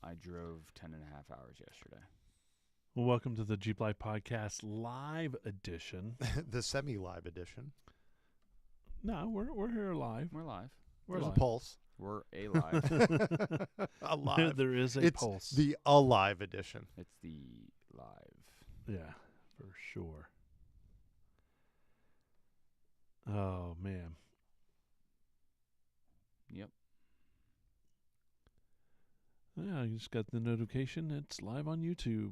I drove 10.5 hours yesterday. Well, welcome to the Jeep Life Podcast live edition. The semi-live edition. No, we're here live. We're live. There's live. a pulse. We're alive. Alive. There is a It's pulse. the alive edition. It's the live. Yeah, for sure. Oh, man. Yep. Yeah, I just got the notification. It's live on YouTube.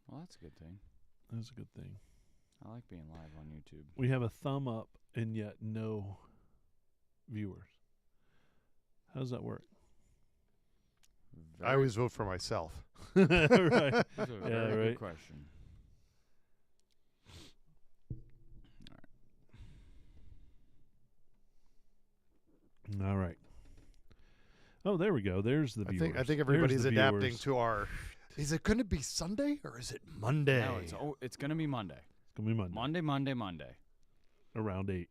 Well, that's a good thing. That's a good thing. I like being live on YouTube. We have a thumb up and yet no viewers. How does that work? I always vote for myself. Right. That's a very Yeah, good right. question. All right. Oh, there we go. There's the viewers. I think There's everybody's the adapting viewers. to our. Is it going to be Sunday or is it Monday? No, it's going to be Monday. It's going to be Monday. Monday. Around 8.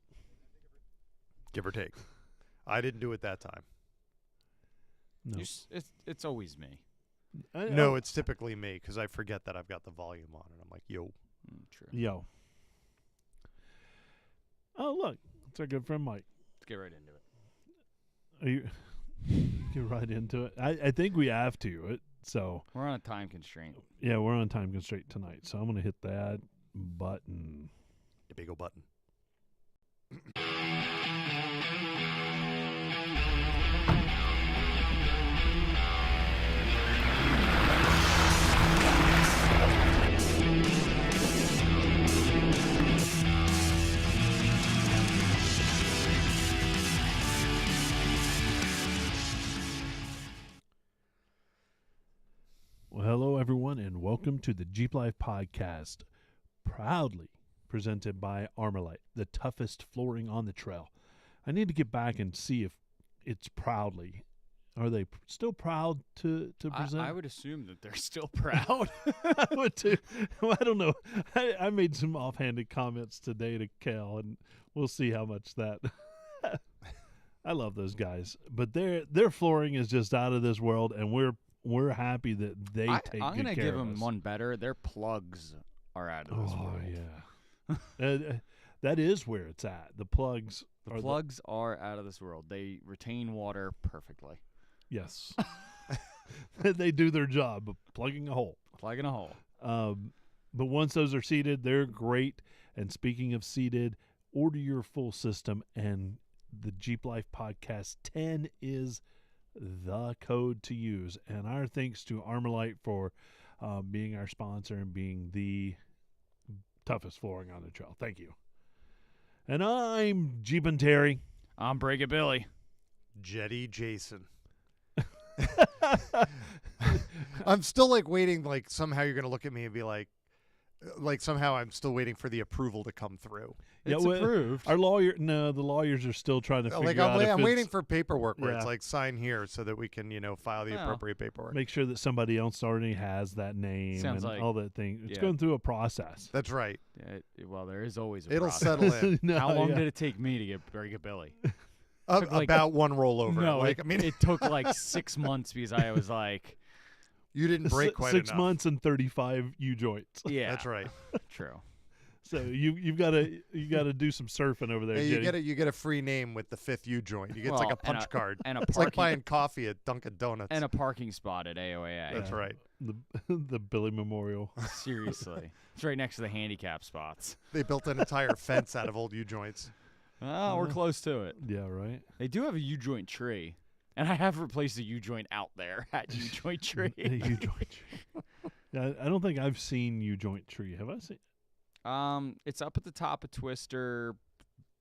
Give or take. I didn't do it that time. No. It's always me. No, it's typically me because I forget that I've got the volume on and I'm like, yo. True. Yo. Oh, look. It's our good friend Mike. Let's get right into it. Are you get right into it? I think we have to. So, We're on a time constraint. yeah, we're on time constraint tonight. So I'm going to hit that button. The big old button. Well, hello, everyone, and welcome to the Jeep Life Podcast, proudly presented by Armalite, the toughest flooring on the trail. I need to get back and see if it's proudly. Are they still proud to present? I would assume that they're still proud. I would too. Well, I don't know. I made some offhanded comments today to Cal, and we'll see how much that. I love those guys, but their flooring is just out of this world, and we're happy that they take I'm good gonna care give of them us. one better. Their plugs are out of this world. Yeah. That is where it's at. The plugs. The plugs are out of this world. They retain water perfectly. Yes. They do their job of plugging a hole. Plugging a hole. But once those are seated, they're great. And speaking of seated, order your full system, and the Jeep Life Podcast 10 is the code to use. And our thanks to Armalite for being our sponsor and being the toughest flooring on the trail. Thank you. And I'm Jeep and Terry. I'm Break It Billy. Jetty Jason. I'm still waiting, somehow you're going to look at me and be like somehow I'm still waiting for the approval to come through. It's approved. The lawyers are still trying to figure out if I'm it's- waiting for paperwork where Yeah. it's sign here so that we can, file the appropriate paperwork. make sure that somebody else already has that name Sounds and like- all that thing. It's yeah. going through a process. That's right. Well, there is always a It'll process. settle in. No, How long yeah. did it take me to get Break It Billy? About one rollover. No, it it took 6 months because I was like, you didn't break quite 6 enough. months and 35 U-joints. yeah, That's right. True. So you've got to do some surfing over there. Yeah, Jetty. you get a free name with the 5th U joint. You get Well, a and punch card. and a It's like parking buying coffee at Dunkin' Donuts. and a parking spot at AOAA. That's right. the Billy Memorial. Seriously, it's right next to the handicap spots. They built an entire fence out of old U joints. Oh, we're close to it. Yeah, right. They do have a U-joint tree, and I have replaced the U-joint out there at U-joint tree. U-joint tree. Yeah, I don't think I've seen U-joint tree. Have I seen? It's up at the top of Twister,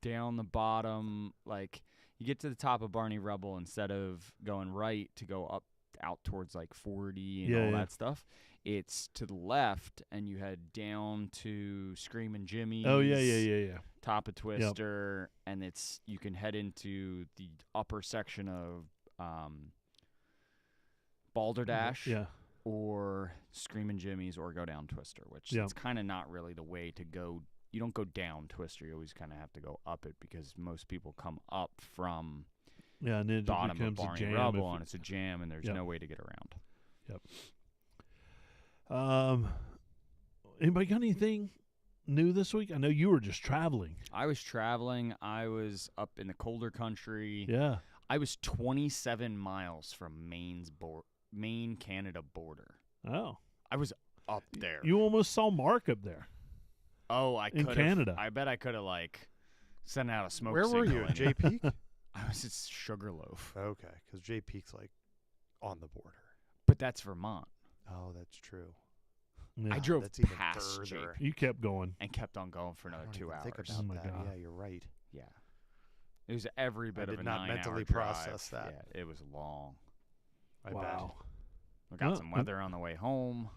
down the bottom. You get to the top of Barney Rubble instead of going right to go up out towards 40 and all that stuff. It's to the left, and you head down to Screamin' Jimmy's. Oh yeah. Top of Twister, and you can head into the upper section of Balderdash. Yeah. Or Screamin' Jimmy's, or go down Twister, which is kind of not really the way to go. You don't go down Twister. You always kind of have to go up it because most people come up from and then it bottom of becomes a Barney jam. Rubble, and it's a jam, and there's no way to get around. Anybody got anything new this week? I know you were just traveling. I was traveling. I was up in the colder country. Yeah. I was 27 miles from Maine Canada border. Oh. I was up there. You almost saw Mark up there. Oh, I in could Canada. I bet I could have like sent out a smoke Where were signal you? and- Jay Peak? I was at Sugarloaf, Okay, because Jay Peak's like on the border. but that's Vermont. Oh, that's true. Yeah. I drove That's even past Jay further. You kept going. and kept on going for I another don't 2 even hours. think about Oh my that. God. Yeah, you're right. Yeah, it was every bit of did a not 9-hour mentally drive. process that. Yeah, it was long. I bet. Wow. I got Well, some weather on the way home.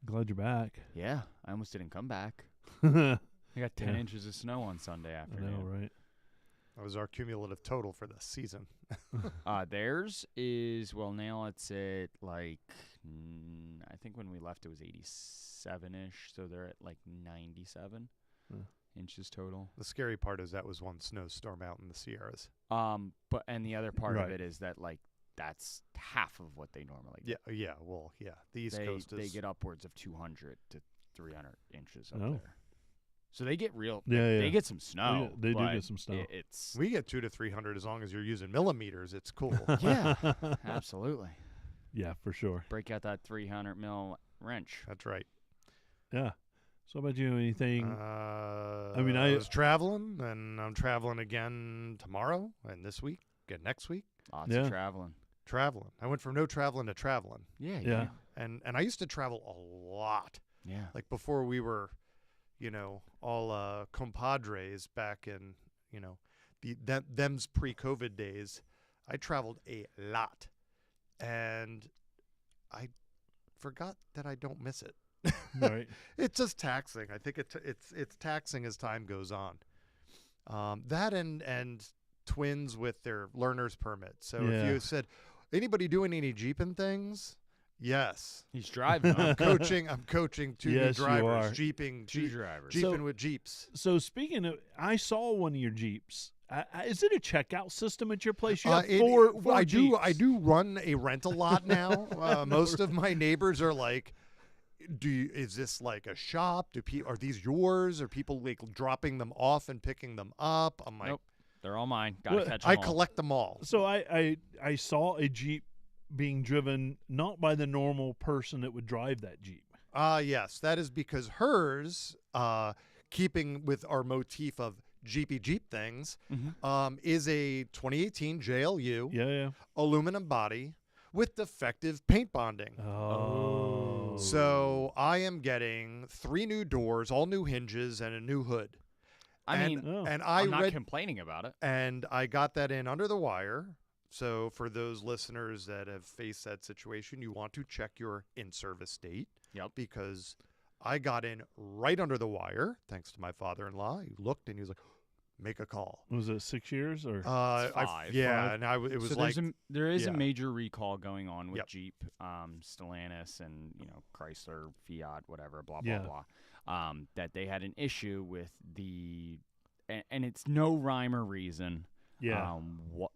Glad you're back. Yeah, I almost didn't come back. I I got 10 Yeah. inches of snow on Sunday afternoon. know, right? That was our cumulative total for the season. Theirs is, well, now it's at like, I think when we left it was 87-ish, so they're at like 97 Huh. inches total. The scary part is that was one snowstorm out in the Sierras. But and the other part Right. of it is that like that's half of what they normally get. Yeah, well, yeah. The East they, Coast is. they get upwards of 200 to 300 inches up Oh. there. So they get real. Yeah, They yeah. get some snow. They do but get some snow. It's we get 200 to 300 as long as you're using millimeters. It's cool. yeah, absolutely. Yeah, for sure. Break out that 300 mil wrench. That's right. Yeah. So, how about you? Anything? mean, I I- was traveling, and I'm traveling again tomorrow and this week and next week. Lots Yeah. of traveling. Traveling. I went from no traveling to traveling, Yeah, Yeah. and I used to travel a lot. yeah. Like before we were, all compadres back in, them's pre-COVID days. I traveled a lot, and I forgot that I don't miss it. Right. It's just taxing. I think it's taxing as time goes on. That and twins with their learner's permit. So if Yeah. you said anybody doing any Jeeping things, yes. He's driving them. I'm coaching two new Yes, you drivers, are. Jeeping, Two drivers. Jeeping with Jeeps. So, speaking of, I saw one of your Jeeps. Is it a checkout system at your place? You have four I Jeeps. do run a rental lot now. Most of my neighbors are like, is this like a shop? Are these yours? Are people like dropping them off and picking them up? I'm like, Nope. They're all mine. Gotta Well, catch them I all. collect them all. So I saw a Jeep being driven not by the normal person that would drive that Jeep. Yes, that is because hers, keeping with our motif of Jeepy Jeep things, Mhm. is a 2018 JLU Yeah. aluminum body with defective paint bonding. Oh. So I am getting 3 new doors, all new hinges, and a new hood. I and, mean, Oh. and I'm not complaining about it. and I got that in under the wire. So for those listeners that have faced that situation, you want to check your in-service date. Yep. Because I got in right under the wire, thanks to my father-in-law. He looked and he was like, "Make a call." Was it 6 years or? Five. Yeah, Five. and it was So like, there is a yeah. major recall going on with Yep. Jeep, Stellantis, and Chrysler, Fiat, whatever, blah Yeah. blah blah. That they had an issue with and it's no rhyme or reason. Yeah.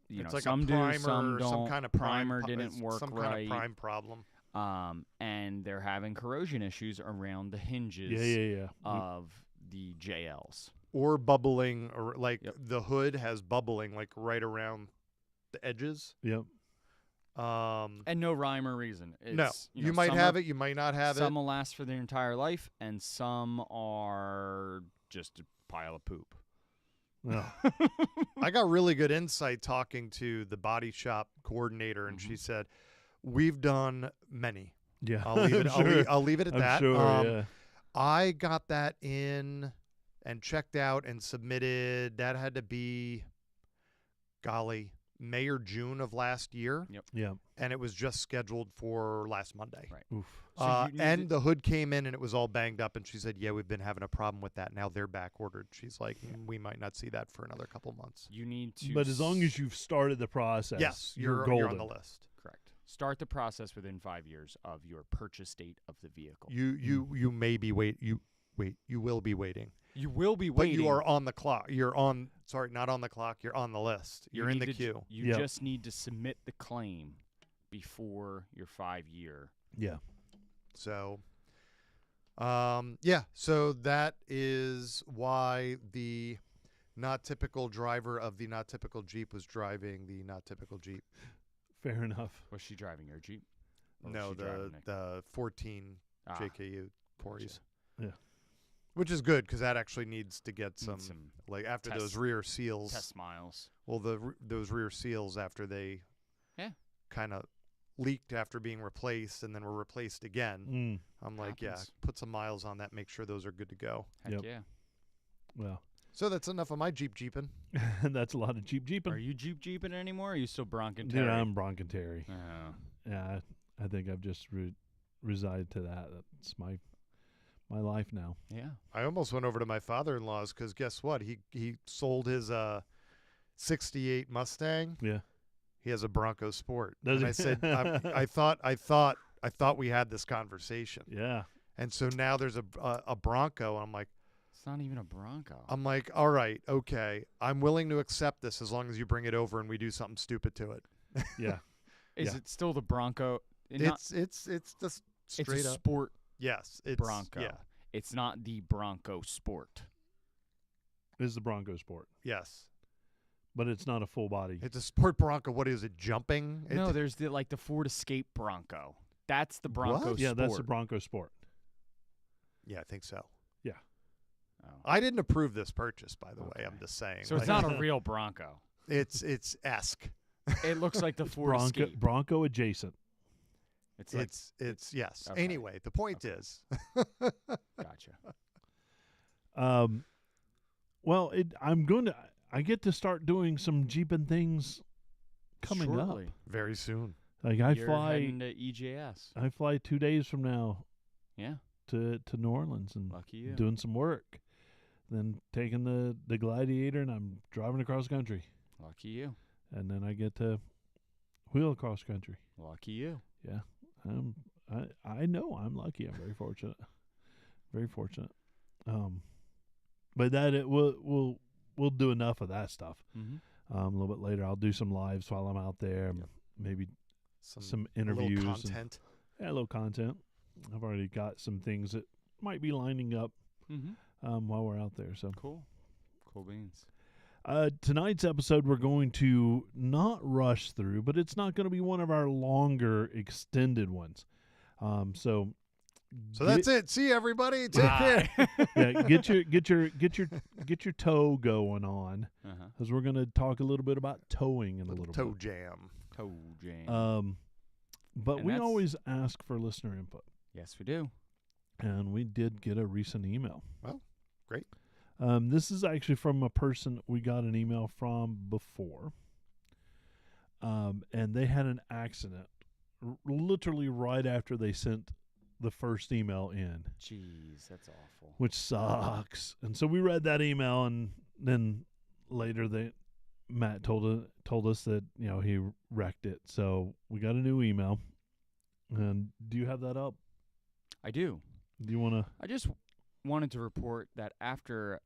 it's like some a primer, do, some don't. some kind of primer prime, didn't work some right. kind of prime problem. And they're having corrosion issues around the hinges Yeah. of the JLs. Or bubbling, or like Yep. the hood has bubbling like right around the edges. Yep. And no rhyme or reason. No, It's, you might some have are- it, you might not have Some it. will last for their entire life, and some are just a pile of poop. Yeah. I got really good insight talking to the body shop coordinator, and she said, "We've done many." Yeah. I'll leave it. I'm sure. I'll leave it at I'm that. sure. Yeah. I got that in and checked out and submitted. That had to be, golly, May or June of last year, Yeah. and it was just scheduled for last Monday. Right. Oof. So you need And to- the hood came in and it was all banged up, and she said, "Yeah, we've been having a problem with that. Now they're back ordered." She's like, "We might not see that for another couple months." You need to. But as long as you've started the process, Yes, you're you're golden. on the list. correct, start the process within 5 years of your purchase date of the vehicle. You may be you will be waiting. You will be But waiting. you are on the clock. You're on. Sorry, not on the clock. You're on the list. You You're in need the to queue. You Yep. just need to submit the claim before your 5-year. Yeah. So, yeah. So that is why the not typical driver of the not typical Jeep was driving the not typical Jeep. Fair enough. Was she driving your Jeep? Or was No, she driving the 14 Ah, JKU Corys. Yeah. Which is good because that actually needs to get need some like after test- those rear seals. test miles. Well, those rear seals after they kind of leaked after being replaced and then were replaced again. Mm. I'm like, yeah, Happens. put some miles on that, make sure those are good to go. Heck Yep. yeah. Well, So that's enough of my Jeeping. that's a lot of Jeep Jeeping. Are you Jeeping anymore? Or are you still Bronco Dude, Terry? I'm Bronco Terry. Oh. Yeah, I think I've just resided to that. That's my life now. Yeah. I almost went over to my father-in-law's because guess what? He sold his 68 Mustang. Yeah. He has a Bronco Sport. Does and he? I said, I thought we had this conversation. Yeah. And so now there's a Bronco. And I'm like, It's not even a Bronco. all right, okay. I'm willing to accept this as long as you bring it over and we do something stupid to it. Yeah. Is yeah. it still the Bronco? It's just it's straight a up. sport Yes, it's Bronco. Yeah. It's not the Bronco Sport. This is the Bronco Sport, Yes. but it's not a full body. It's a sport Bronco. What is it? Jumping? No, there's the Ford Escape Bronco. That's the Bronco What? Yeah, Sport. that's the Bronco Sport. Yeah, I think so. Oh. I didn't approve this purchase, by the way. Okay. I'm just saying. So it's Like, not a real Bronco. It's esque. It looks like the Ford Bronco Escape. Bronco adjacent. It's like, It's yes. Okay. Anyway, the point Okay. is, gotcha. Well, I get to start doing some Jeeping things coming Shortly. up. very soon. Like I You're heading to EJS. I fly 2 days from now Yeah. to New Orleans and Lucky you. doing some work. Then taking the Gladiator and I'm driving across country. Lucky you. And then I get to wheel across country. Lucky you. Yeah. I know I'm lucky. I'm very fortunate. Very fortunate. But we'll do enough of that stuff. Mm-hmm. A little bit later I'll do some lives while I'm out there. Yep. Maybe some a little interviews and content. a little content. I've already got some things that might be lining up Mm-hmm. while we're out there. So Cool. Cool beans. tonight's episode we're going to not rush through, but it's not going to be one of our longer extended ones. So That's it. See everybody. Take care. yeah, get your toe going on Uh-huh. because we're going to talk a little bit about towing in a little Toe bit. jam. Toe jam. But And we that's- always ask for listener input, Yes, we do. and we did get a recent email. Well, great. This is actually from a person we got an email from before, and they had an accident literally right after they sent the first email in, Jeez, that's awful. which sucks. And so we read that email, and then later Matt told us that he wrecked it. So we got a new email. And do you have that up? I do. Do you want to? I just wanted to report that after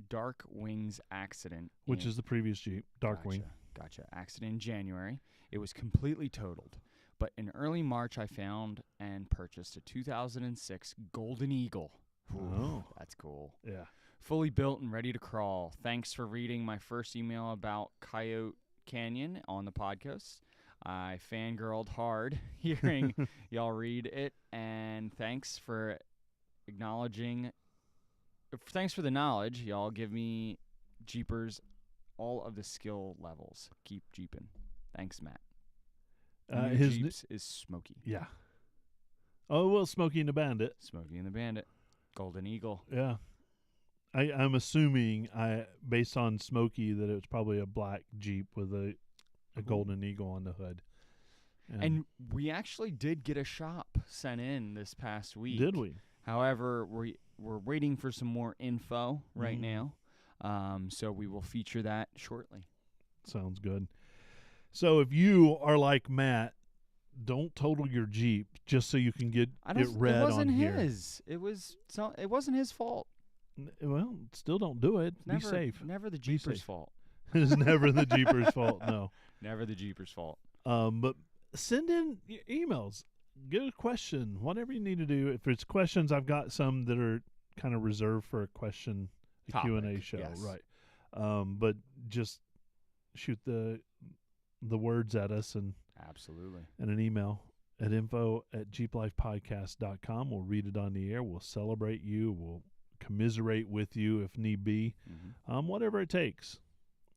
Dark Wing's accident, Which is the previous Jeep, Darkwing. Gotcha. Accident in January. It was completely totaled. But in early March, I found and purchased a 2006 Golden Eagle. Ooh, Oh. that's cool. Yeah. Fully built and ready to crawl. Thanks for reading my first email about Coyote Canyon on the podcast. I fangirled hard hearing y'all read it, and thanks for acknowledging. Thanks for the knowledge. Y'all give me Jeepers all of the skill levels. Keep Jeeping. Thanks, Matt. New His Jeeps is Smokey. yeah. Oh well, Smokey and the Bandit. Smokey and the Bandit. Golden Eagle. Yeah. I'm assuming based on Smokey that it was probably a black Jeep with a Golden Eagle on the hood. And we actually did get a shop sent in this past week. did we? However, we're waiting for some more info right Mhm. now. So we will feature that shortly. Sounds good. So if you are like Matt, don't total your Jeep just so you can get it read It wasn't on here. his. It wasn't his fault. Well, still don't do it. Never, Be safe. Never the Jeepers' safe. fault. It's never the Jeepers' fault. No. Never the Jeepers' fault. But send in emails. Get a question, whatever you need to do. If it's questions, I've got some that are kind of reserved for a Q&A Topic, show, yes. right? But just shoot the words at us and Absolutely. an email at info@jeeplifepodcast.com. We'll read it on the air. We'll celebrate you. We'll commiserate with you if need be. Whatever it takes.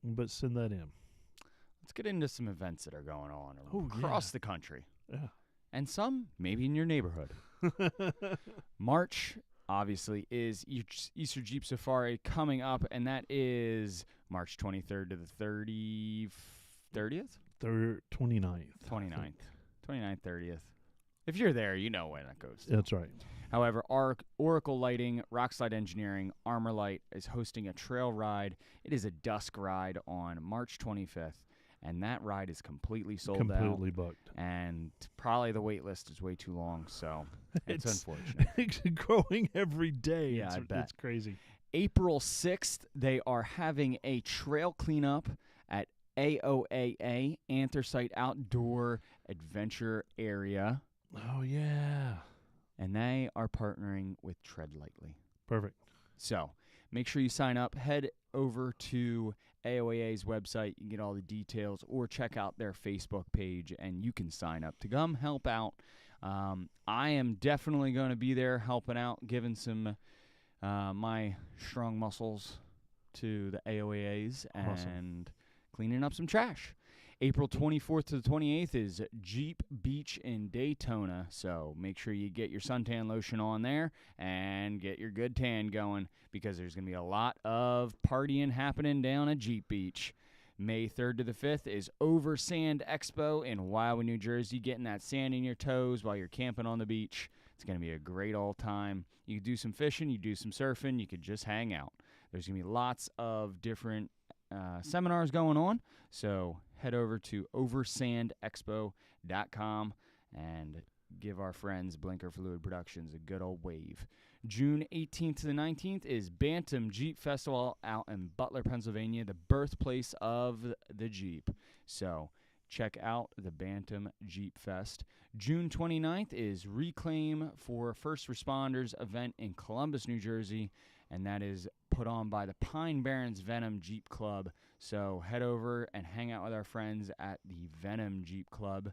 But send that in. Let's get into some events that are going on Oh, across yeah. the country. Yeah. And some maybe in your neighborhood. March, obviously, is Easter Jeep Safari coming up, and that is March 23rd to the 30th? 29th. 29th. 29th, 30th. If you're there, you know when that goes. That's right. However, Oracle Lighting, Rockslide Engineering, Armor Light is hosting a trail ride. It is a dusk ride on March 25th, and that ride is completely sold out. Completely booked. And probably the wait list is way too long, so it's It's- unfortunate. It's growing every day. Yeah, I bet. It's crazy. April 6th, they are having a trail cleanup at AOAA, Anthracite Outdoor Adventure Area, Oh, yeah. and they are partnering with Tread Lightly. Perfect. So make sure you sign up. Head over to AOAA's website. You can get all the details, or check out their Facebook page, and you can sign up to come help out. I am definitely going to be there helping out, giving some my strong muscles to the AOAAs Awesome. and cleaning up some trash. April 24th to the 28th is Jeep Beach in Daytona, so make sure you get your suntan lotion on there and get your good tan going, because there's going to be a lot of partying happening down at Jeep Beach. May 3rd to the 5th is Over Sand Expo in Wildwood, New Jersey, getting that sand in your toes while you're camping on the beach. It's going to be a great all time. You can do some fishing, you do some surfing, you could just hang out. There's going to be lots of different seminars going on, so head over to oversandexpo.com and give our friends Blinker Fluid Productions a good old wave. June 18th to the 19th is Bantam Jeep Festival out in Butler, Pennsylvania, the birthplace of the Jeep. So check out the Bantam Jeep Fest. June 29th is Reclaim for First Responders event in Columbus, New Jersey, and that is put on by the Pine Barrens Venom Jeep Club. So head over and hang out with our friends at the Venom Jeep Club,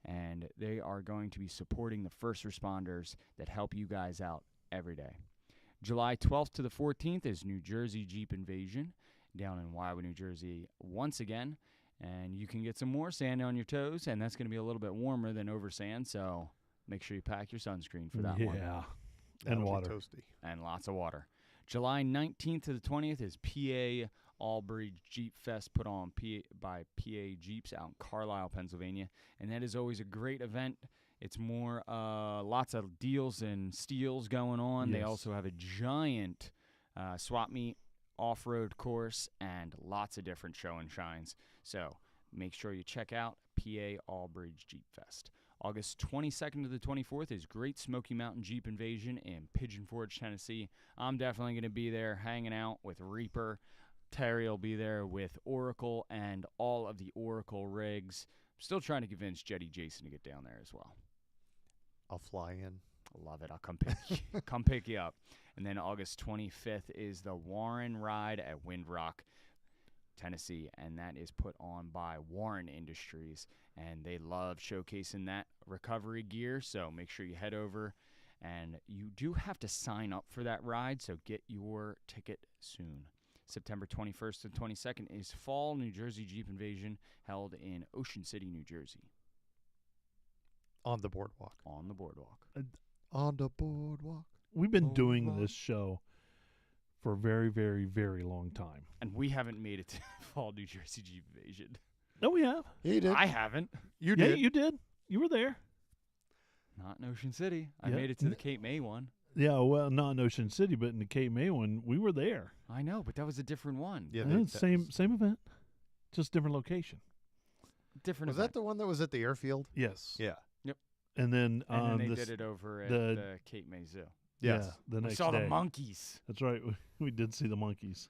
and they are going to be supporting the first responders that help you guys out every day. July 12th to the 14th is New Jersey Jeep Invasion down in Wildwood, New Jersey once again, and you can get some more sand on your toes, and that's going to be a little bit warmer than over sand, so make sure you pack your sunscreen for that one. Yeah. That'll And be water. toasty. And lots of water. July 19th to the 20th is PA Allbridge Jeep Fest put on by PA Jeeps out in Carlisle, Pennsylvania. And that is always a great event. It's more lots of deals and steals going on. They Yes. also have a giant swap meet off-road course and lots of different show and shines. So make sure you check out PA Allbridge Jeep Fest. August 22nd to the 24th is Great Smoky Mountain Jeep Invasion in Pigeon Forge, Tennessee. I'm definitely going to be there hanging out with Reaper. Terry will be there with Oracle and all of the Oracle rigs. I'm still trying to convince Jetty Jason to get down there as well. I'll fly in. Love it. I'll come pick you up. And then August 25th is the Warren Ride at Windrock, Tennessee, and that is put on by Warren Industries, and they love showcasing that recovery gear, so make sure you head over, and you do have to sign up for that ride, so get your ticket soon. September 21st to 22nd is Fall New Jersey Jeep Invasion, held in Ocean City, New Jersey, On the boardwalk. on the boardwalk. On the boardwalk. We've been Oh, doing wow. this show for a very, very, very long time. And we haven't made it to Fall New Jersey Jeep Invasion. No, we have. Yeah, you did. I haven't. You Yeah, did. you did. You were there. Not in Ocean City. I Yeah. made it to the Cape May one. Yeah, well, not in Ocean City, but in the Cape May one, we were there. I know, but that was a different one. Yeah, Yeah, same event, just different location. Different Was event. that the one that was at the airfield? Yes. Yeah. And then And then they this, did it over at the- the Cape May Zoo. Yes. yeah, the We next saw day. the monkeys. That's right. We did see the monkeys.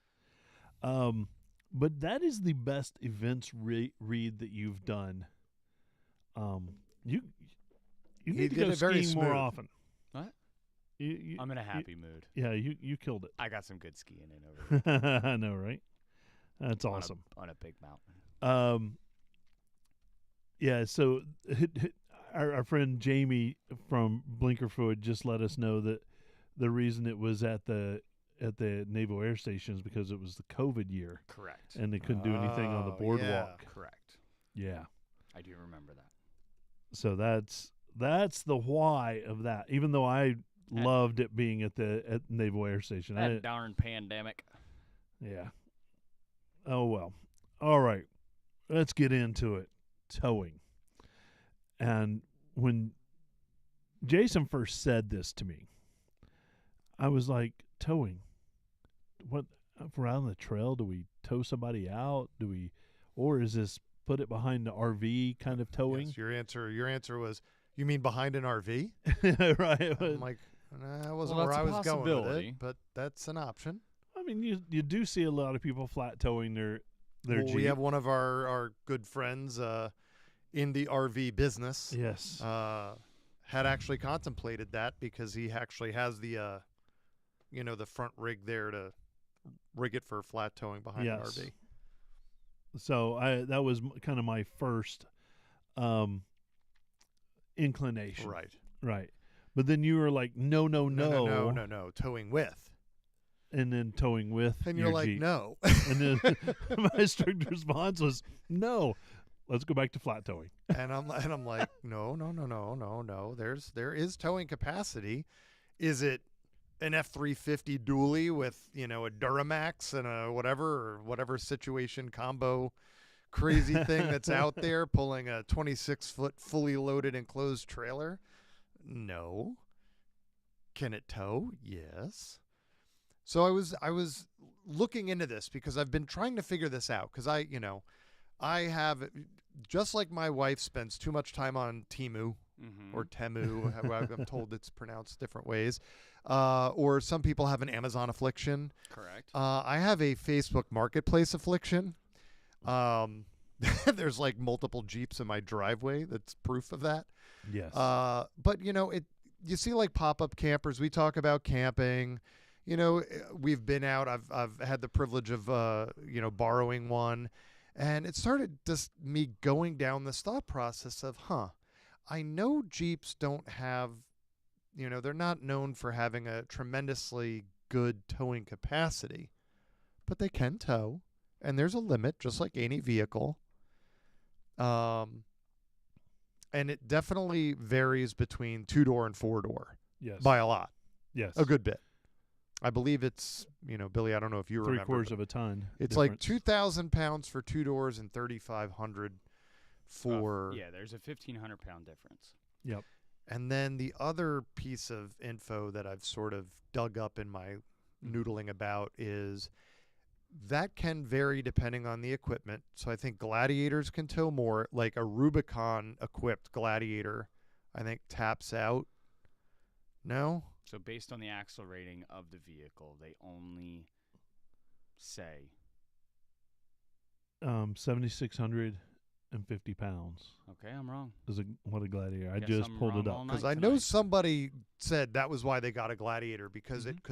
But that is the best events read that you've done You He need to did go it very skiing more smooth. often. What? You, I'm in a happy mood. yeah, you killed it. I got some good skiing in over there. I know, right? That's awesome. On a big mountain. Yeah. So our friend Jamie from Blinkerfoot just let us know that the reason it was at the Naval Air Station is because it was the COVID year Correct. and they couldn't do anything on the Oh, boardwalk. Correct. Yeah. I do remember that. So that's the why of that. Even though I loved it being at Naval Air Station. That darn pandemic. Yeah. Oh well. All right. Let's get into it. Towing. And when Jason first said this to me, I was like, towing. What, if we're out on the trail, do we tow somebody out? Or is this put it behind the RV kind of towing? Yes, your answer was, you mean behind an RV? Right. I'm like, nah, that wasn't Well, where that's I a was going with possibility. it, but that's an option. I mean, you do see a lot of people flat towing their Well, Jeep. we have one of our good friends in the RV business. Yes. Had actually contemplated that because he actually has the the front rig there to rig it for flat towing behind an Yes. RV. So that was kind of my first inclination. Right. But then you were like, no, towing with. and then towing with And your you're like, Jeep. no. And then my strict response was, no. Let's go back to flat towing. and I'm like, no. There is towing capacity. Is it an F-350 dually with, a Duramax and a whatever situation combo crazy thing that's out there pulling a 26-foot fully loaded enclosed trailer? No. Can it tow? Yes. So I was looking into this because I've been trying to figure this out because I have, just like my wife spends too much time on Temu or Temu, I'm told it's pronounced different ways, or some people have an Amazon affliction. Correct. I have a Facebook Marketplace affliction. There's like multiple Jeeps in my driveway. That's proof of that. Yes. But you see like pop-up campers. We talk about camping. We've been out. I've had the privilege of borrowing one. And it started just me going down this thought process of, I know Jeeps don't have, they're not known for having a tremendously good towing capacity, but they can tow, and there's a limit, just like any vehicle. And it definitely varies between 2-door and 4-door yes. by a lot, yes. a good bit. I believe it's, Billy, I don't know if you remember. 3/4 of a ton. It's difference. like 2,000 pounds for 2 doors and 3,500 for. Yeah, there's a 1,500 pound difference. Yep. And then the other piece of info that I've sort of dug up in my noodling about is that can vary depending on the equipment. So I think Gladiators can tow more. Like a Rubicon equipped Gladiator, I think taps out. No? So based on the axle rating of the vehicle, they only say 7,650 pounds okay, I'm wrong. is what a Gladiator. I Guess just I'm pulled it wrong up. all Because night I know tonight. somebody said that was why they got a Gladiator because it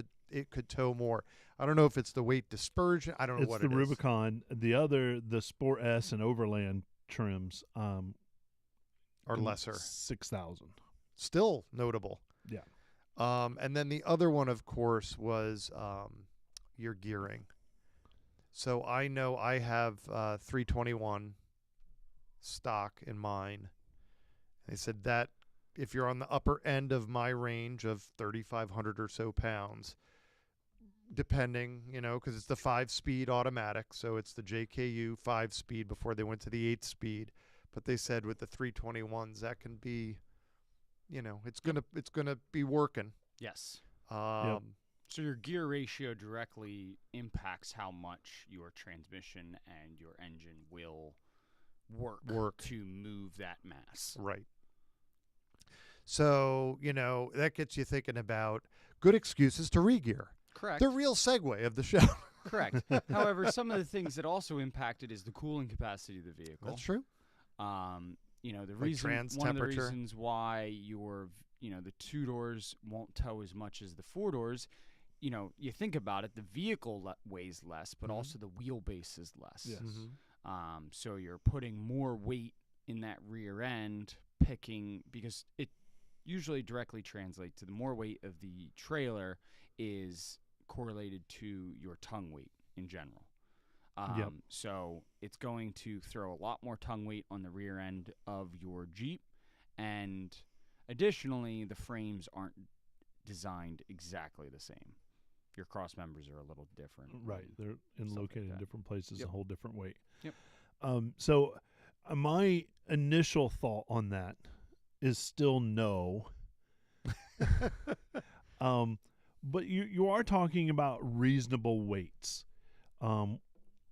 could tow more. I don't know if it's the weight dispersion. I don't know It's what the it is. Rubicon. The Sport S and Overland trims Or lesser. 6,000. Still notable. Yeah. And then the other one, of course, was your gearing. So I know I have 321 stock in mine. They said that if you're on the upper end of my range of 3,500 or so pounds, depending, because it's the 5-speed automatic, so it's the JKU 5-speed before they went to the 8-speed. But they said with the 321s, that can be, it's gonna be working. Yes. Yep. So your gear ratio directly impacts how much your transmission and your engine will work to move that mass. Right. So, that gets you thinking about good excuses to regear. Correct. The real segue of the show. Correct. However, some of the things that also impacted is the cooling capacity of the vehicle. That's true. the Like reason trans one of the temperature? reasons why the 2 doors won't tow as much as the 4 doors, you think about it, the vehicle weighs less, but Mhm. also the wheelbase is less. Yes. Mhm. So you're putting more weight in that rear end, because it usually directly translates to the more weight of the trailer is correlated to your tongue weight in general. Yep. So it's going to throw a lot more tongue weight on the rear end of your Jeep, and additionally, the frames aren't designed exactly the same. Your cross members are a little different. Right. They're stuff like located in that. different places, Yep. a whole different weight. Yep. So my initial thought on that is still no. But you are talking about reasonable weights.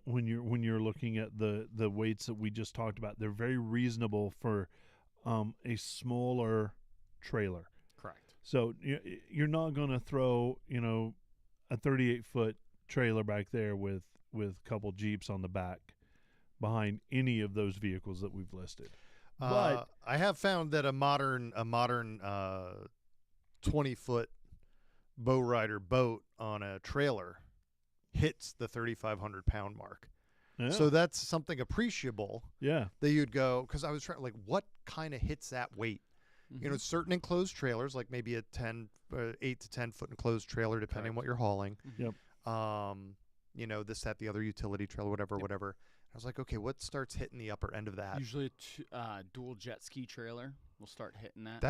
When you're looking at the weights that we just talked about, they're very reasonable for a smaller trailer. Correct. So you're not going to throw a 38-foot trailer back there with a couple Jeeps on the back behind any of those vehicles that we've listed. But I have found that a modern 20-foot bow rider boat on a trailer hits the 3,500 pound mark. yeah, So that's something appreciable yeah, that you'd go, because I was trying, like, what kind of hits that weight? Mm-hmm. Certain enclosed trailers, like maybe a 8 to 10 foot enclosed trailer, depending on what you're hauling. Yep. This, that, the other utility trailer, whatever, Yep. whatever. I was like, okay, what starts hitting the upper end of that? Usually a dual jet ski trailer will start hitting that.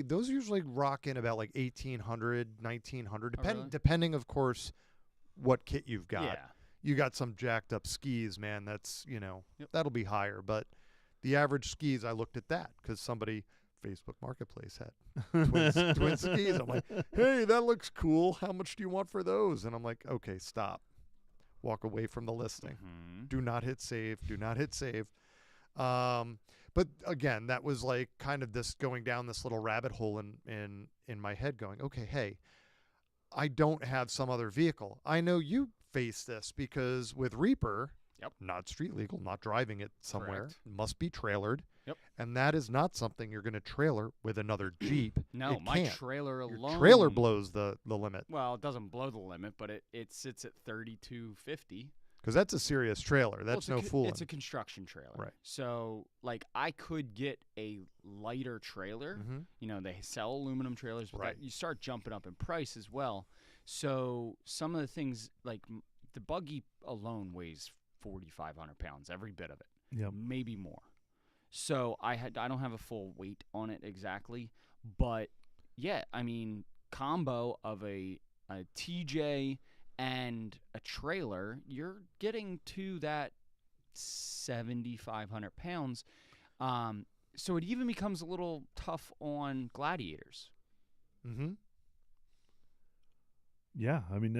Those usually rock in about like 1,800, 1,900, really? depending, of course, what kit you've got. Yeah. You got some jacked up skis, man. That's, Yep. that'll be higher. But the average skis, I looked at that because somebody, Facebook Marketplace, had twin skis. I'm like, hey, that looks cool. How much do you want for those? And I'm like, okay, stop. Walk away from the listing. Mm-hmm. Do not hit save. Do not hit save. But again, that was like kind of this going down this little rabbit hole in my head going, okay, hey, I don't have some other vehicle. I know you face this because with Reaper, Yep. not street legal, not driving it somewhere, Correct. must be trailered. Yep. And that is not something you're going to trailer with another Jeep. No, It my can't. trailer Your alone. trailer blows the limit Well, it doesn't blow the limit, but it sits at 3,250. because that's a serious trailer. Well, That's it's a no co- fooling. It's a construction trailer. Right. So, like, I could get a lighter trailer. Mhm. They sell aluminum trailers, but Right. you start jumping up in price as well. So, some of the things, like the buggy alone weighs 4,500 pounds, every bit of it. Yep. Maybe more. So I don't have a full weight on it exactly, but yeah, I mean, combo of a TJ and a trailer, you're getting to that 7,500 pounds. So it even becomes a little tough on Gladiators. Mm-hmm. Yeah, I mean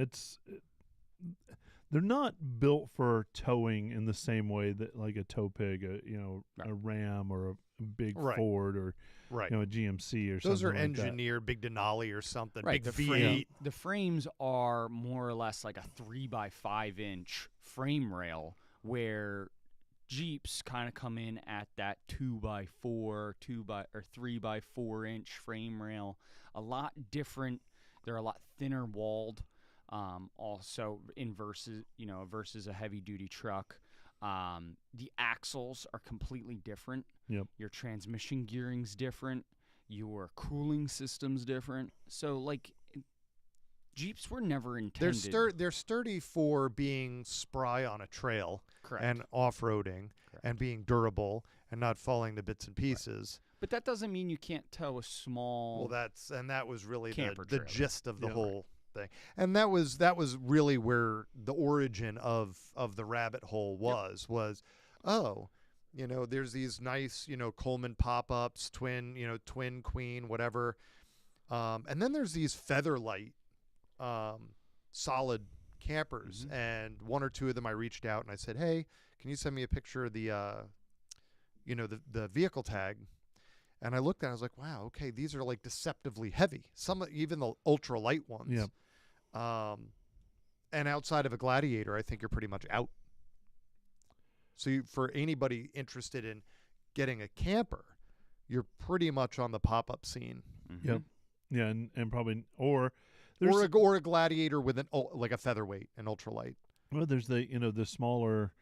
they're not built for towing in the same way that like a tow pig, Right. a Ram or a big Right. Ford or Right. a GMC or Those something are like that. engineered, big Denali or something, Right, big the V8. The frames are more or less like a 3x5-inch frame rail, where Jeeps kind of come in at that 2x4, 3x4-inch frame rail. A lot different. They're a lot thinner walled. Also versus a heavy duty truck. The axles are completely different. Yep. Your transmission gearing's different. Your cooling system's different. So, like, Jeeps were never intended. They're sturdy for being spry on a trail Correct. and off-roading Correct. and being durable and not falling to bits and pieces. But that doesn't mean you can't tow a small. Well, that was really Camper the trailer. gist of the Yeah. whole thing, and that was really where the origin of the rabbit hole was. There's these nice Coleman pop-ups, twin queen, whatever, and then there's these Featherlight solid campers, Mhm. and one or two of them I reached out and I said, hey, can you send me a picture of the the vehicle tag? And I looked at it, I was like, wow, okay, these are like deceptively heavy. Some, even the ultra light ones. Yep. And outside of a Gladiator, I think you're pretty much out. So for anybody interested in getting a camper, you're pretty much on the pop-up scene. Mhm. Yep. Yeah, and probably or Or a Gladiator with like a featherweight, an ultralight. well, there's the smaller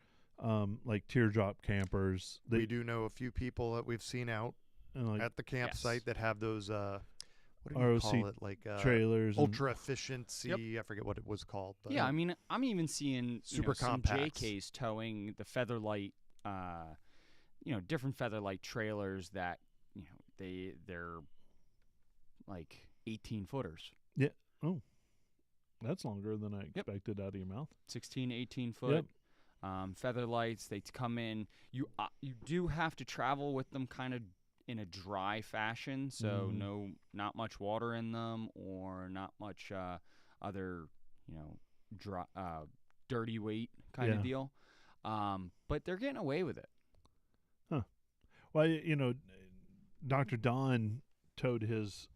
like teardrop campers. We do know a few people that we've seen out Like at the campsite Yes. that have those what do you ROC call it, like trailers. and- ultra efficiency. I forget what it was called. But Yeah, I mean, I'm even seeing Super some compacts. JKs towing the Featherlight, different Featherlight trailers that they're like 18 footers, That's longer than I expected out of your mouth. 16, 18 foot. Yep. Featherlights, they come in. You do have to travel with them kind of in a dry fashion, so Mhm. not much water in them or not much other dry, dirty weight kind Yeah. of deal. But they're getting away with it. Well, Dr. Don towed his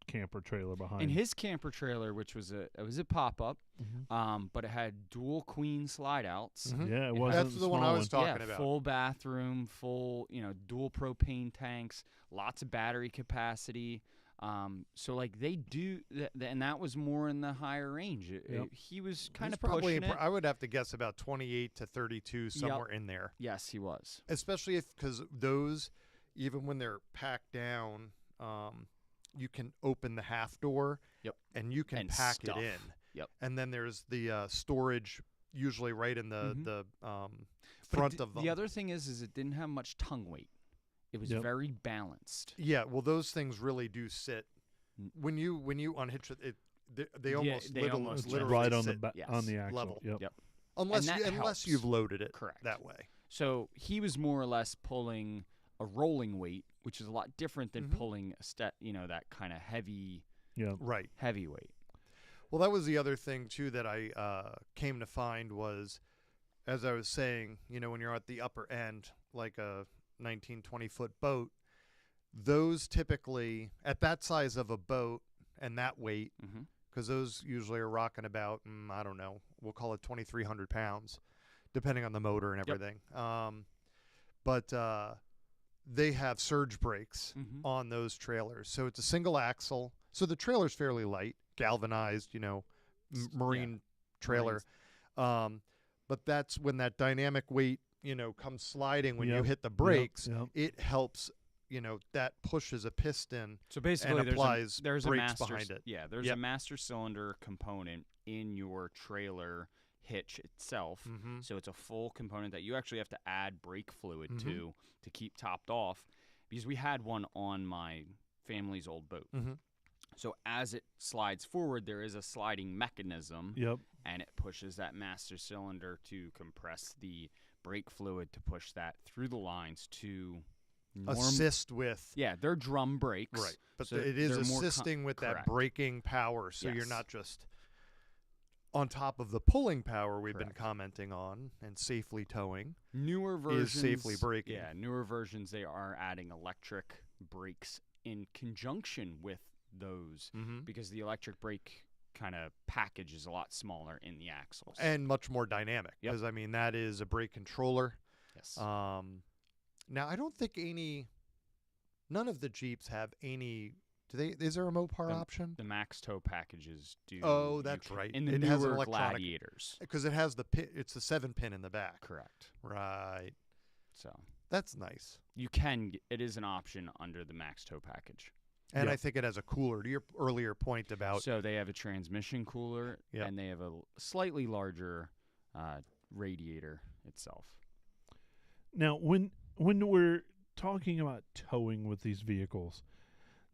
camper trailer behind. And his camper trailer, which was a pop up, Mhm. but it had dual queen slide outs. Mhm. Yeah, it It wasn't That's the one I small was talking Yeah, about. full bathroom, full dual propane tanks, lots of battery capacity. So like they do, and that was more in the higher range. He was kind He's of probably, pushing it. I would have to guess about 28 to 32, somewhere in there. Yes, he was. Especially because those, even when they're packed down, you can open the half door. Yep. And you can And pack stuff. it in. Yep. And then there's the storage, usually right in the Mhm. the But front of them. the other thing is it didn't have much tongue weight. It was Yep. very balanced. Yeah, well, those things really do sit. Mm. When you unhitch it, they Yeah, almost they literally, almost It's literally right on sit, the yes, on the axle. level. Yep. Yep. unless and you, that unless helps. you've loaded it Correct. that way. So he was more or less pulling a rolling weight, which is a lot different than Mhm. pulling that kind of Yeah. Right. heavy weight. Well, that was the other thing too that I came to find was, as I was saying, when you're at the upper end, like a 19, 20-foot boat, those typically at that size of a boat and that weight, Mm-hmm. because those usually are rocking about, I don't know, we'll call it 2,300 pounds, depending on the motor and Yep. everything. But they have surge brakes Mm-hmm. on those trailers. So it's a single axle. So the trailer's fairly light, galvanized, marine trailer. But that's when that dynamic weight, comes sliding when you Yep. hit the Yep. brakes, Yep. it helps, that pushes a piston. So basically, And applies there's a brakes master behind it. Yeah, there's Yep. a master cylinder component in your trailer hitch itself. Mm-hmm. So it's a full component that you actually have to add brake fluid Mhm. to keep topped off, because we had one on my family's old boat. Mm-hmm. So as it slides forward, there is a sliding mechanism, Yep. and it pushes that master cylinder to compress the brake fluid to push that through the lines to Assist with. Yeah, they're drum brakes. Right. But So it is they're more assisting with that correct. braking power. So you're Yes. not just on top of the pulling power we've been Correct. commenting on and safely towing. Newer versions safely braking. Yeah, newer versions they are adding electric brakes in conjunction with those, Mm-hmm. because the electric brake kind of package is a lot smaller in the axles. And much more dynamic. Yep. Because, that is a brake controller. yes. Now, I don't think none of the Jeeps have any. Is there a Mopar option? the Max Tow packages do. Oh, you that's can- right. In the It has an newer electronic- Gladiators. Because it has the pin. It's the 7-pin in the back. Correct. Right. So That's nice. you can. It is an option under the Max Tow package. And Yep. I think it has a cooler. To your earlier point about. So they have a transmission cooler, Yep. and they have a slightly larger radiator itself. Now, when we're talking about towing with these vehicles,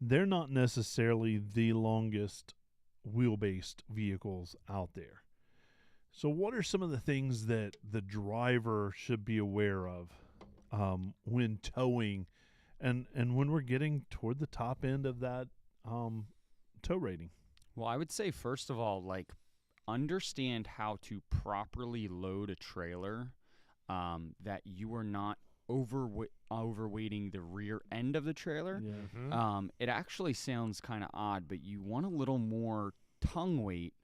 they're not necessarily the longest wheel-based vehicles out there. So what are some of the things that the driver should be aware of when towing and when we're getting toward the top end of that tow rating? Well, I would say first of all, understand how to properly load a trailer, that you are not overweighting the rear end of the trailer. Yeah. Mhm. It actually sounds kind of odd, but you want a little more tongue weight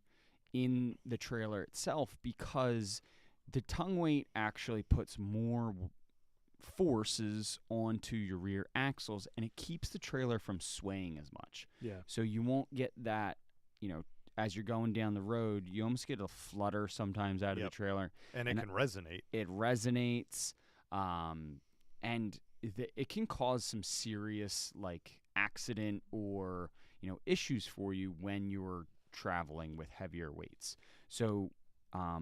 in the trailer itself, because the tongue weight actually puts more forces onto your rear axles, and it keeps the trailer from swaying as much. Yeah. So you won't get that, as you're going down the road, you almost get a flutter sometimes out of the trailer. And it can resonate. It resonates, and it can cause some serious, like, accident or, issues for you when you're traveling with heavier weights. So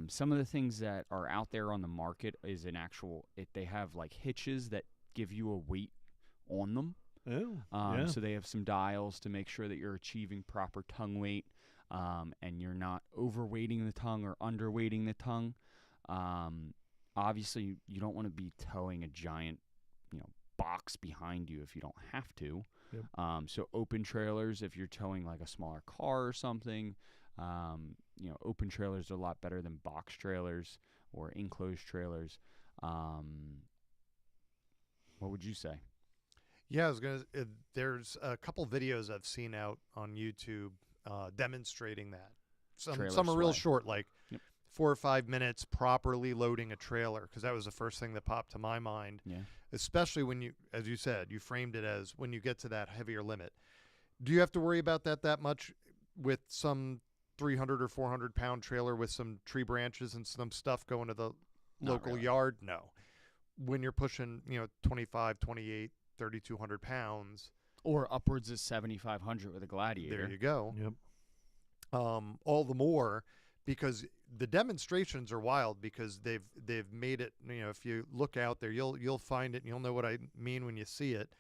some of the things that are out there on the market is they have, like, hitches that give you a weight on them. Oh, So they have some dials to make sure that you're achieving proper tongue weight, and you're not overweighting the tongue or underweighting the tongue. Obviously, you don't want to be towing a giant, box behind you if you don't have to. Yep. So open trailers, if you're towing like a smaller car or something, open trailers are a lot better than box trailers or enclosed trailers. What would you say? Yeah, I was gonna. There's a couple videos I've seen out on YouTube demonstrating that. Some are real sway. short, like Yep. 4 or 5 minutes properly loading a trailer, because that was the first thing that popped to my mind. Yeah. Especially when you, as you said, you framed it as when you get to that heavier limit. Do you have to worry about that much with some 300 or 400 pound trailer with some tree branches and some stuff going to the Not local really. yard? No. When you're pushing, 25, 28, 3,200 pounds, Or upwards of 7,500 with a Gladiator. there you go. Yep. All the more because the demonstrations are wild, because they've made it. If you look out there, you'll find it, and you'll know what I mean when you see it.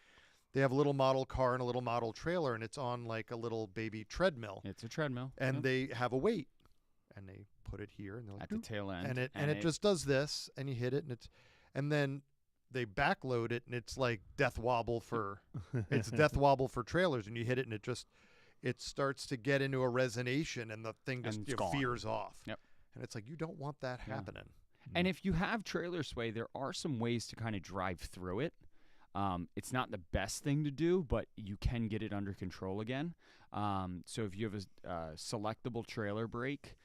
They have a little model car and a little model trailer, and it's on like a little baby treadmill, It's a treadmill. and Yep. they have a weight, and they put it here, and they're like, At the tail end. and it just does this, and you hit it, and then they backload it, and it's like death wobble for trailers, and you hit it, and it starts to get into a resonation, and the thing just And it's gone. veers off. Yep. And it's like, you don't want that Yeah. happening. And if you have trailer sway, there are some ways to kind of drive through it. It's not the best thing to do, but you can get it under control again. So if you have a selectable trailer brake,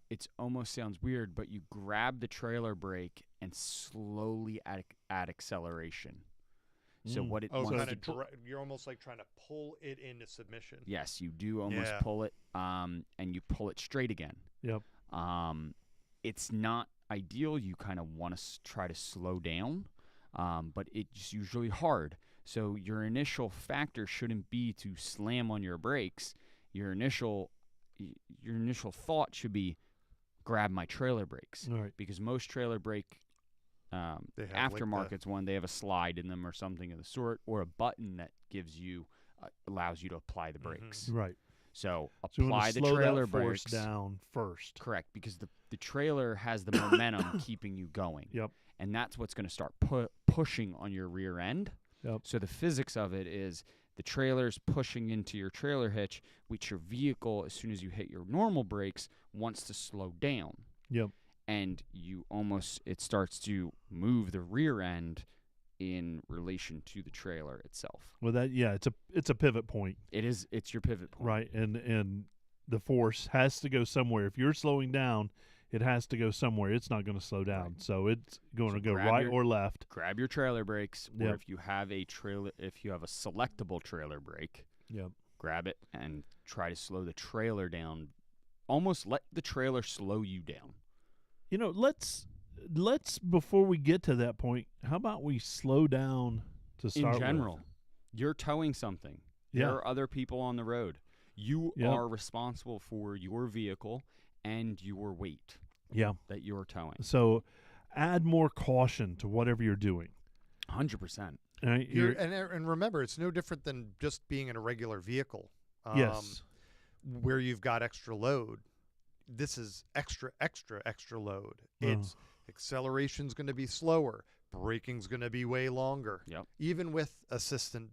it almost sounds weird, but you grab the trailer brake and slowly add acceleration. So what it Oh, wants kind to of you're almost like trying to pull it into submission. Yes, you do almost Yeah. pull it, and you pull it straight again. Yep. It's not ideal. You kind of want to try to slow down, but it's usually hard. So your initial factor shouldn't be to slam on your brakes. Your initial thought should be grab my trailer brakes, All right. because most trailer brake They have like the- aftermarkets one, they have a slide in them or something of the sort, or a button that allows you to apply the brakes. Right. So So you want apply to the slow trailer that force brakes down first. Correct, because the trailer has the momentum keeping you going. Yep. And that's what's going to start pushing on your rear end. Yep. So the physics of it is the trailer's pushing into your trailer hitch, which your vehicle, as soon as you hit your normal brakes, wants to slow down. Yep. And it starts to move the rear end in relation to the trailer itself. Well, it's a pivot point, It's your pivot point. right? And the force has to go somewhere. If you're slowing down, it has to go somewhere. It's not going to slow down. Right. So it's going So to go grab right your- or left. Grab your trailer brakes, or Yep. if you have a selectable trailer brake, Yep. grab it and try to slow the trailer down. Almost let the trailer slow you down. Let's before we get to that point, how about we slow down to start In general, with? you're towing something. Yeah. There are other people on the road. You Yep. are responsible for your vehicle and your weight Yeah. that you're towing. So add more caution to whatever you're doing. 100%. All right? And remember, it's no different than just being in a regular vehicle. Yes. Where you've got extra load. This is extra load. It's acceleration's going to be slower. Braking's going to be way longer. Yep. Even with assisted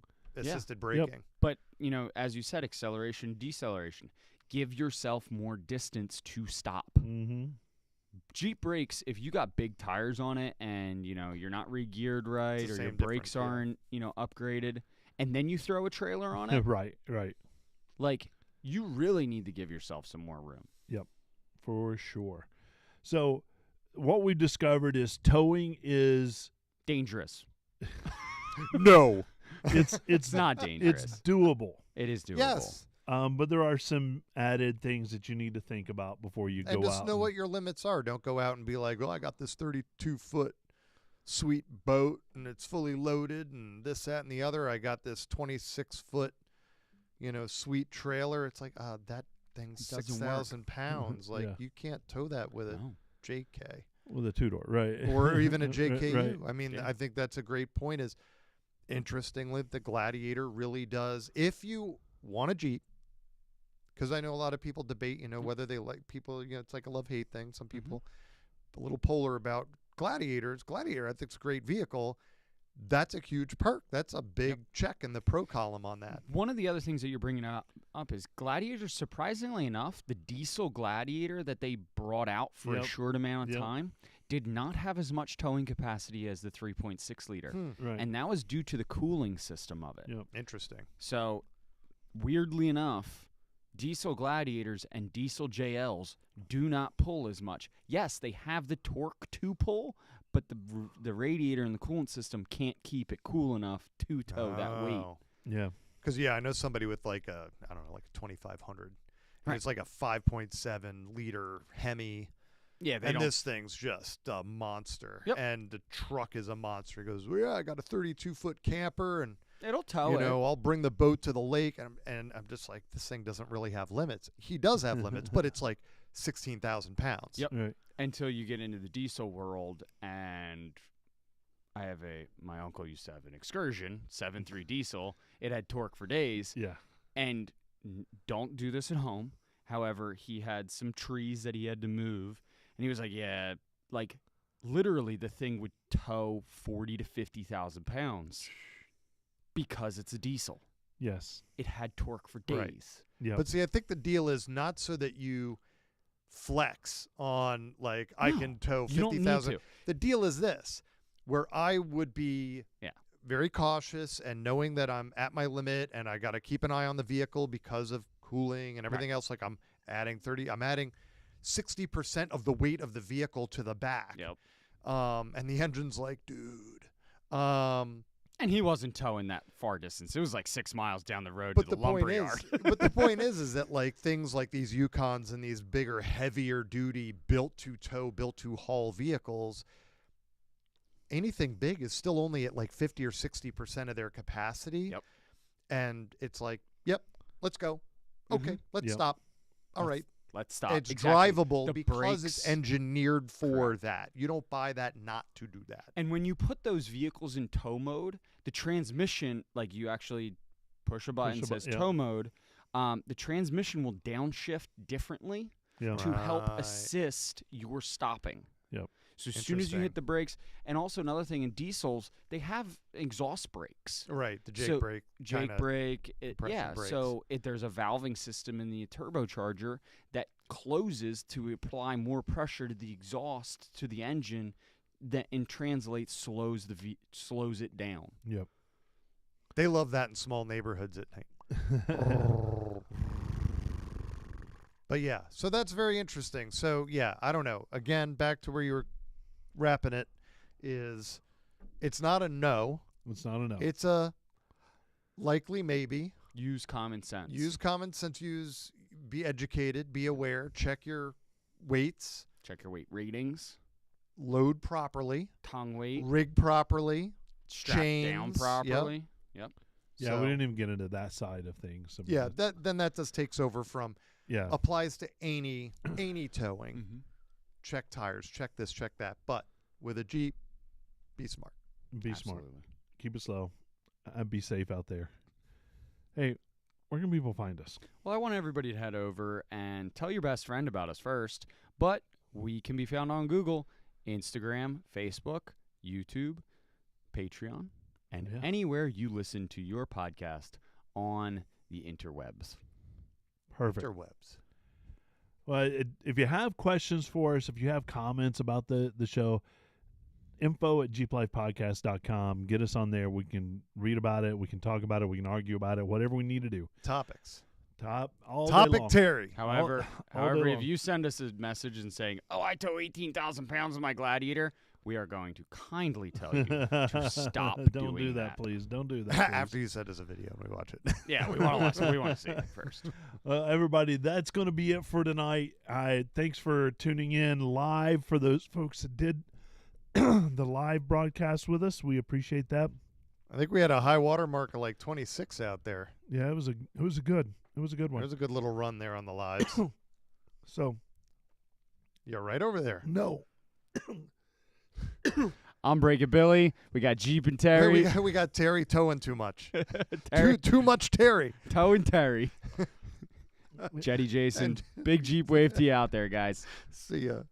braking. But, as you said, acceleration, deceleration. Give yourself more distance to stop. Mm-hmm. Jeep brakes, if you got big tires on it and, you're not re-geared right, the or your same brakes difference, aren't, upgraded, and then you throw a trailer on it, Right. like, you really need to give yourself some more room. For sure. So what we discovered is towing is Dangerous. No. It's It's not dangerous. it's doable. It is doable. Yes. But there are some added things that you need to think about before you And go just out. know and- what your limits are. Don't go out and be like, "Oh, I got this 32-foot sweet boat and it's fully loaded and this, that, and the other. I got this 26-foot, sweet trailer." It's like, that thing's It doesn't work. 6,000 pounds. Like Yeah. you can't tow that with a No. JK with a 2-door, right? or even a Right, JKU. right. I mean, Yeah. I think that's a great point. Is interestingly, the Gladiator really does. If you want a Jeep, because I know a lot of people debate, whether they like people. It's like a love-hate thing. Some people a little polar about Gladiators. Gladiator, I think, is a great vehicle. That's a huge perk. That's a big check in the pro column on that. One of the other things that you're bringing up is Gladiator. Surprisingly enough, the diesel Gladiator that they brought out for a Yep. short amount of Yep. time did not have as much towing capacity as the 3.6 liter. Right. And that was due to the cooling system of it. Yep. Interesting. So, weirdly enough, diesel Gladiators and diesel JLs do not pull as much. Yes, they have the torque to pull, but the radiator and the coolant system can't keep it cool enough to tow that weight. Yeah. Because I know somebody with like a 2500. And Right. it's like a 5.7 liter Hemi. Yeah, they And don't. this thing's just a monster. Yep. And the truck is a monster. He goes, "Well, yeah, I got a 32-foot camper, and It'll tow it. I'll bring the boat to the lake." And I'm just like, this thing doesn't really have limits. He does have limits, but it's like 16,000 pounds. Yep. Right. Until you get into the diesel world, and my uncle used to have an Excursion 7.3 diesel. It had torque for days, Yeah. and don't do this at home. However, he had some trees that he had to move, and he was like, yeah, like literally the thing would tow 40 to 50,000 pounds because it's a diesel. Yes. It had torque for days. Right. Yeah. But see, I think the deal is not so that you flex on, like, I No, can tow You don't need 50,000. to. The deal is this, where I would be Yeah. very cautious and knowing that I'm at my limit and I got to keep an eye on the vehicle because of cooling and everything else. Like I'm adding 60% of the weight of the vehicle to the back. Yep. And the engine's like, dude. And he wasn't towing that far distance. It was like 6 miles down the road But to the the point lumberyard. is, but the point is that like things like these Yukons and these bigger, heavier duty, built to tow, built to haul vehicles, anything big is still only at like 50 or 60% of their capacity. Yep. And it's like, yep, let's go. Okay, let's Yep. stop. All Let's right. Let's stop. It's Exactly. drivable The because it's brakes- engineered for Correct. that. You don't buy that not to do that. And when you put those vehicles in tow mode, the transmission, like you actually push a button, a says yeah. tow mode, the transmission will downshift differently Yeah. to help Right. assist your stopping. Yep. So as soon as you Interesting. hit the brakes, and also another thing in diesels, they have exhaust brakes. Right. The Jake So, brake. Jake kinda- brake, compression yeah. brakes. So there's a valving system in the turbocharger that closes to apply more pressure to the exhaust to the engine, that in translates slows slows it down. Yep. They love that in small neighborhoods at night. But yeah, so that's very interesting. So yeah, I don't know. Again, back to where you were wrapping it, is it's not a no. It's not enough. It's a likely maybe. Use common sense. Use common sense. Be educated. Be aware. Check your weights. Check your weight ratings, Load properly. tongue weight, Rig properly. strap down chains, yep. properly. Yep. yeah, So, we didn't even get into that side of things. I mean, Yeah, that just takes over from yeah. applies to any towing. Mm-hmm. Check tires. Check this. Check that. But with a Jeep, be smart. Be smart. Keep it slow. And be safe out there. Hey, where can people find us? Well, I want everybody to head over and tell your best friend about us first, but we can be found on Google, Instagram, Facebook, YouTube, Patreon, and Yeah. anywhere you listen to your podcast on the interwebs. Perfect. Interwebs. Well, if you have questions for us, if you have comments about the show, info@jeeplifepodcast.com. Get us on there. We can read about it. We can talk about it. We can argue about it. Whatever we need to do. Topics. All day Topic long. Terry. However, all day if long. you send us a message and saying, "Oh, I tow 18,000 pounds with my Gladiator," we are going to kindly tell you to stop Don't doing do that, please. Don't do that. Please. After you send us a video and we watch it. Yeah, we want to listen. We want to see it first. Everybody, that's going to be it for tonight. Thanks for tuning in live for those folks that did the live broadcast with us. We appreciate that. I think we had a high water mark of like 26 out there. Yeah, it was a good one. It was a good little run there on the lives. So You're right over there. no. I'm Breaking Billy. We got Jeep and Terry. We got Terry towing too much. Terry Too much Terry. Toe and Terry. Jetty Jason. And- Big Jeep wave to you out there, guys. See ya.